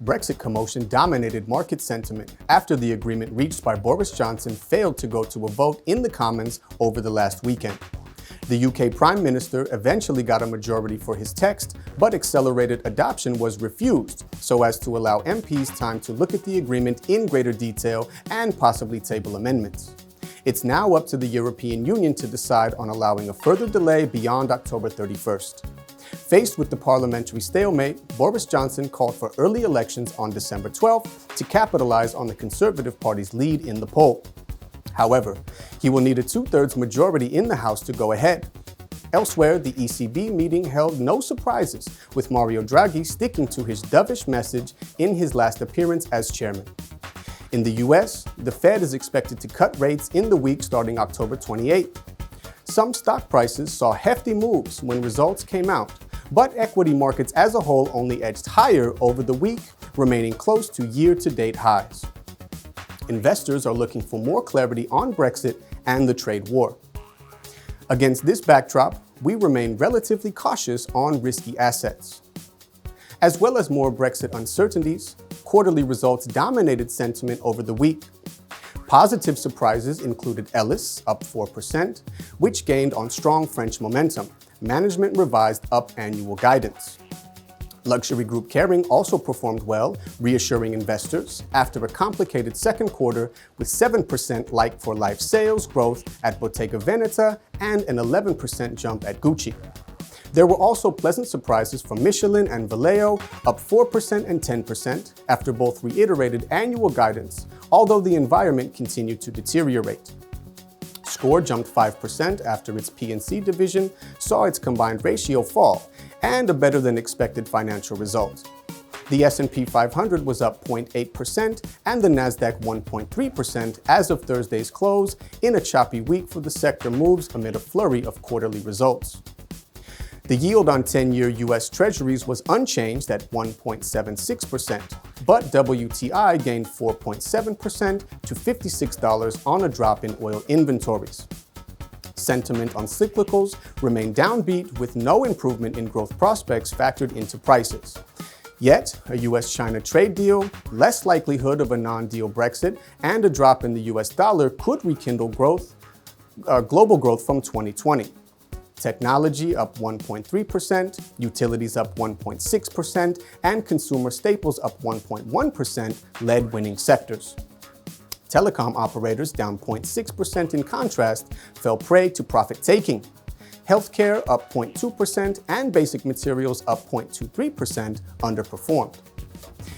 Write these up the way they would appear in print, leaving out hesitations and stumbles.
Brexit commotion dominated market sentiment after the agreement reached by Boris Johnson failed to go to a vote in the Commons over the last weekend. The UK Prime Minister eventually got a majority for his text, but accelerated adoption was refused so as to allow MPs time to look at the agreement in greater detail and possibly table amendments. It's now up to the European Union to decide on allowing a further delay beyond October 31st. Faced with the parliamentary stalemate, Boris Johnson called for early elections on December 12th to capitalize on the Conservative Party's lead in the poll. However, he will need a two-thirds majority in the House to go ahead. Elsewhere, the ECB meeting held no surprises, with Mario Draghi sticking to his dovish message in his last appearance as chairman. In the US, the Fed is expected to cut rates in the week starting October 28th. Some stock prices saw hefty moves when results came out, but equity markets as a whole only edged higher over the week, remaining close to year-to-date highs. Investors are looking for more clarity on Brexit and the trade war. Against this backdrop, we remain relatively cautious on risky assets. As well as more Brexit uncertainties, quarterly results dominated sentiment over the week. Positive surprises included Elis, up 4%, which gained on strong French momentum. Management revised up annual guidance. Luxury group Kering also performed well, reassuring investors after a complicated second quarter with 7% like-for-like sales growth at Bottega Veneta and an 11% jump at Gucci. There were also pleasant surprises from Michelin and Vallejo, up 4% and 10% after both reiterated annual guidance, although the environment continued to deteriorate. Score jumped 5% after its P&C division saw its combined ratio fall, and a better-than-expected financial result. The S&P 500 was up 0.8% and the Nasdaq 1.3% as of Thursday's close in a choppy week for the sector moves amid a flurry of quarterly results. The yield on 10-year U.S. Treasuries was unchanged at 1.76%, but WTI gained 4.7% to $56 on a drop in oil inventories. Sentiment on cyclicals remained downbeat with no improvement in growth prospects factored into prices. Yet, a U.S.-China trade deal, less likelihood of a non-deal Brexit, and a drop in the U.S. dollar could rekindle global growth from 2020. Technology up 1.3%, utilities up 1.6%, and consumer staples up 1.1% led winning sectors. Telecom operators, down 0.6% in contrast, fell prey to profit-taking. Healthcare up 0.2% and basic materials up 0.23% underperformed.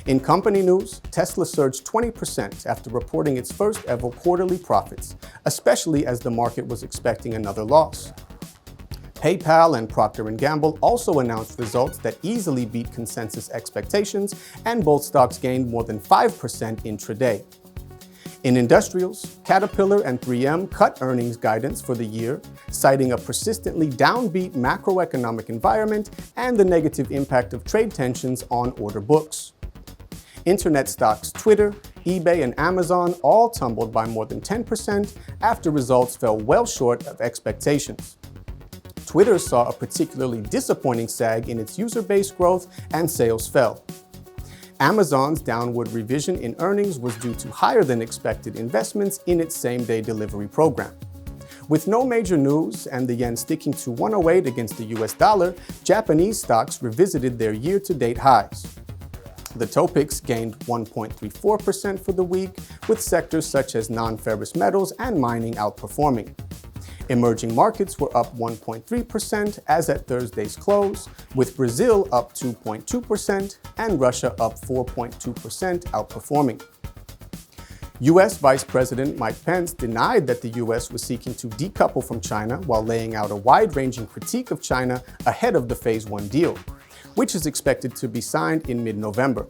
In company news, Tesla surged 20% after reporting its first ever quarterly profits, especially as the market was expecting another loss. PayPal and Procter & Gamble also announced results that easily beat consensus expectations, and both stocks gained more than 5% intraday. In industrials, Caterpillar and 3M cut earnings guidance for the year, citing a persistently downbeat macroeconomic environment and the negative impact of trade tensions on order books. Internet stocks Twitter, eBay, and Amazon all tumbled by more than 10% after results fell well short of expectations. Twitter saw a particularly disappointing sag in its user base growth and sales fell. Amazon's downward revision in earnings was due to higher-than-expected investments in its same-day delivery program. With no major news and the yen sticking to 108 against the US dollar, Japanese stocks revisited their year-to-date highs. The Topix gained 1.34% for the week, with sectors such as non-ferrous metals and mining outperforming. Emerging markets were up 1.3% as at Thursday's close, with Brazil up 2.2% and Russia up 4.2% outperforming. U.S. Vice President Mike Pence denied that the U.S. was seeking to decouple from China while laying out a wide-ranging critique of China ahead of the Phase 1 deal, which is expected to be signed in mid-November.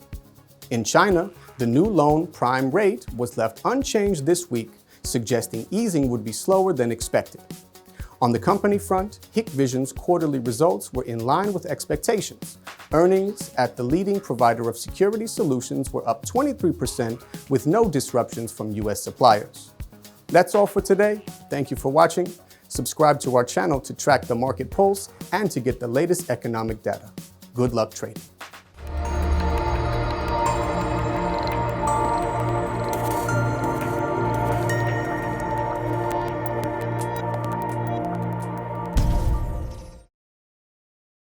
In China, the new loan prime rate was left unchanged this week, suggesting easing would be slower than expected. On the company front, Hikvision's quarterly results were in line with expectations. Earnings at the leading provider of security solutions were up 23% with no disruptions from U.S. suppliers. That's all for today. Thank you for watching. Subscribe to our channel to track the market pulse and to get the latest economic data. Good luck trading.